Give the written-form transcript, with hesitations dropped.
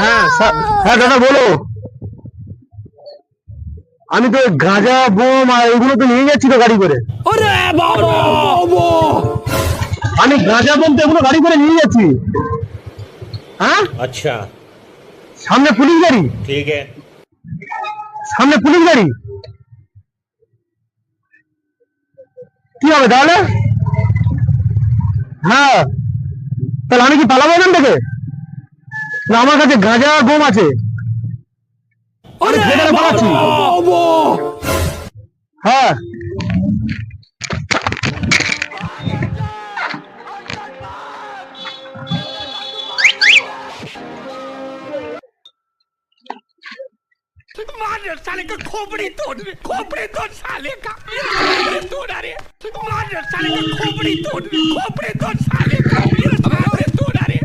হ্যাঁ দাদা বলো। আমি তো গাঁজা বোম আর এগুলো তো নিয়ে যাচ্ছি তো গাড়ি করে। আমি গাঁজা বোম তো এগুলো গাড়ি করে নিয়ে যাচ্ছি। হ্যাঁ अच्छा সামনে পুলিশ গাড়ি, ठीक है। সামনে পুলিশ গাড়ি, কি হবে তাহলে? হ্যাঁ তাহলে আমি কি পালাবো এখান থেকে? না আমার কাছে গাঁজা আর বোম আছে, আমি ভেতরে পালাচ্ছি। হ্যাঁ मार साले का खोपड़ी तोड़ साले का तोड़ अरे मार साले का खोपड़ी तोड़ साले का तोड़ अरे